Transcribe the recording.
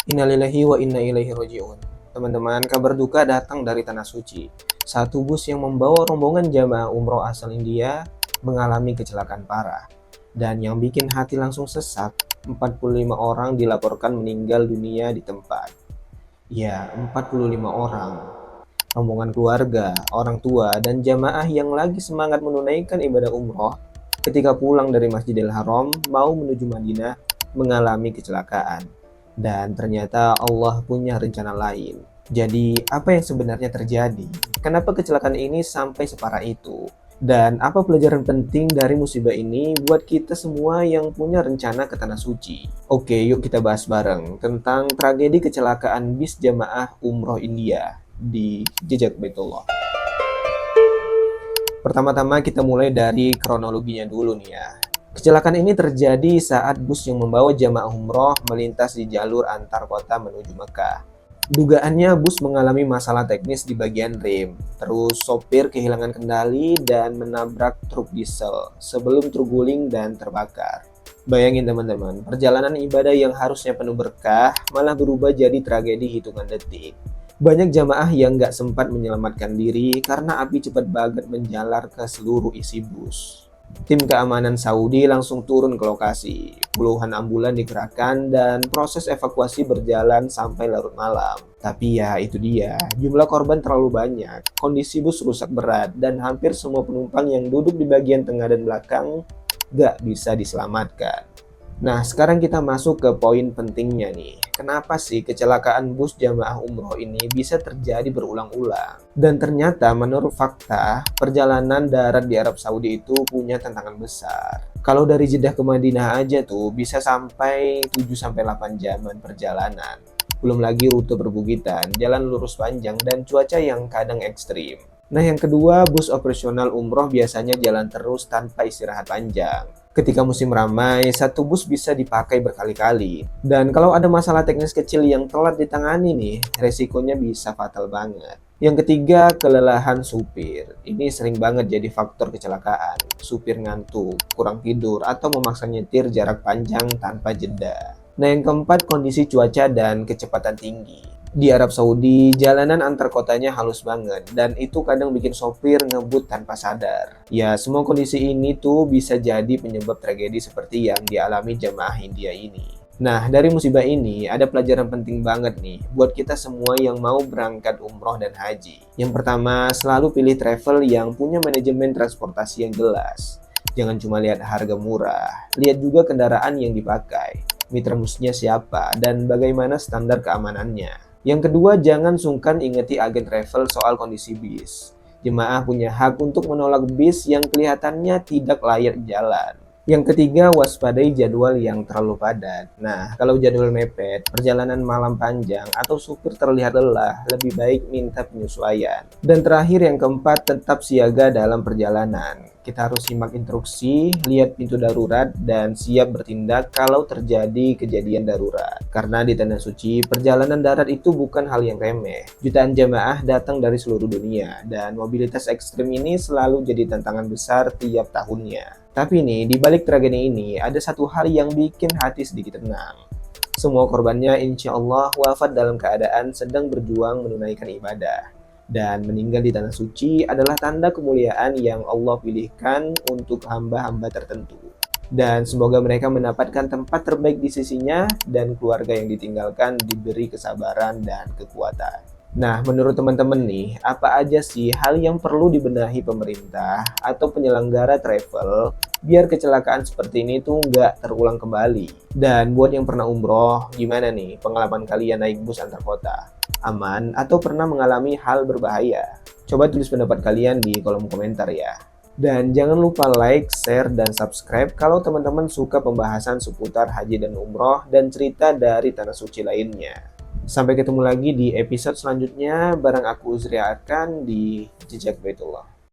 Innalillahi wa inna ilaihi raji'un. Teman-teman, kabar duka datang dari Tanah Suci. Satu bus yang membawa rombongan jamaah umroh asal India mengalami kecelakaan parah. Dan yang bikin hati langsung sesak, 45 orang dilaporkan meninggal dunia di tempat. Ya, 45 orang. Rombongan keluarga, orang tua, dan jamaah yang lagi semangat menunaikan ibadah umroh ketika pulang dari Masjidil Haram mau menuju Madinah mengalami kecelakaan. Dan ternyata Allah punya rencana lain. Jadi, apa yang sebenarnya terjadi? Kenapa kecelakaan ini sampai separah itu? Dan apa pelajaran penting dari musibah ini buat kita semua yang punya rencana ke Tanah Suci? Oke, yuk kita bahas bareng tentang tragedi kecelakaan bis jamaah umroh India di Jejak Baitullah. Pertama-tama kita mulai dari kronologinya dulu nih ya. Kecelakaan ini terjadi saat bus yang membawa jamaah umroh melintas di jalur antar kota menuju Mekah. Dugaannya bus mengalami masalah teknis di bagian rem, terus sopir kehilangan kendali dan menabrak truk diesel sebelum terguling dan terbakar. Bayangin teman-teman, perjalanan ibadah yang harusnya penuh berkah malah berubah jadi tragedi hitungan detik. Banyak jamaah yang nggak sempat menyelamatkan diri karena api cepat banget menjalar ke seluruh isi bus. Tim keamanan Saudi langsung turun ke lokasi. Puluhan ambulan dikerahkan dan proses evakuasi berjalan sampai larut malam. Tapi ya itu dia, jumlah korban terlalu banyak. Kondisi bus rusak berat dan hampir semua penumpang yang duduk di bagian tengah dan belakang gak bisa diselamatkan. Nah, sekarang kita masuk ke poin pentingnya nih. Kenapa sih kecelakaan bus jamaah umroh ini bisa terjadi berulang-ulang? Dan ternyata menurut fakta, perjalanan darat di Arab Saudi itu punya tantangan besar. Kalau dari Jeddah ke Madinah aja tuh bisa sampai 7-8 jaman perjalanan. Belum lagi rute perbukitan, jalan lurus panjang, dan cuaca yang kadang ekstrim. Nah, yang kedua, bus operasional umroh biasanya jalan terus tanpa istirahat panjang. Ketika musim ramai, satu bus bisa dipakai berkali-kali. Dan kalau ada masalah teknis kecil yang telat ditangani nih, resikonya bisa fatal banget. Yang ketiga, kelelahan supir. Ini sering banget jadi faktor kecelakaan. Supir ngantuk, kurang tidur, atau memaksa nyetir jarak panjang tanpa jeda. Nah, yang keempat, kondisi cuaca dan kecepatan tinggi. Di Arab Saudi, jalanan antar kotanya halus banget dan itu kadang bikin sopir ngebut tanpa sadar. Ya, semua kondisi ini tuh bisa jadi penyebab tragedi seperti yang dialami jamaah India ini. Nah, dari musibah ini ada pelajaran penting banget nih buat kita semua yang mau berangkat umroh dan haji. Yang pertama, selalu pilih travel yang punya manajemen transportasi yang jelas. Jangan cuma lihat harga murah, lihat juga kendaraan yang dipakai, mitra musnya siapa, dan bagaimana standar keamanannya. Yang kedua, jangan sungkan ingeti agen travel soal kondisi bis. Jemaah punya hak untuk menolak bis yang kelihatannya tidak layak jalan. Yang ketiga, waspadai jadwal yang terlalu padat. Nah, kalau jadwal mepet, perjalanan malam panjang, atau supir terlihat lelah, lebih baik minta penyesuaian. Dan terakhir, yang keempat, tetap siaga dalam perjalanan. Kita harus simak instruksi, lihat pintu darurat, dan siap bertindak kalau terjadi kejadian darurat. Karena di Tanah Suci, perjalanan darat itu bukan hal yang remeh. Jutaan jamaah datang dari seluruh dunia, dan mobilitas ekstrim ini selalu jadi tantangan besar tiap tahunnya. Tapi nih, di balik tragedi ini, ada satu hal yang bikin hati sedikit tenang. Semua korbannya insya Allah wafat dalam keadaan sedang berjuang menunaikan ibadah. Dan meninggal di Tanah Suci adalah tanda kemuliaan yang Allah pilihkan untuk hamba-hamba tertentu. Dan semoga mereka mendapatkan tempat terbaik di sisinya dan keluarga yang ditinggalkan diberi kesabaran dan kekuatan. Nah, menurut teman-teman nih, apa aja sih hal yang perlu dibenahi pemerintah atau penyelenggara travel biar kecelakaan seperti ini tuh nggak terulang kembali? Dan buat yang pernah umroh, gimana nih pengalaman kalian naik bus antar kota? Aman atau pernah mengalami hal berbahaya? Coba tulis pendapat kalian di kolom komentar ya. Dan jangan lupa like, share, dan subscribe kalau teman-teman suka pembahasan seputar haji dan umroh dan cerita dari Tanah Suci lainnya. Sampai ketemu lagi di episode selanjutnya bareng aku Uzri Arkan di Jejak Baitullah.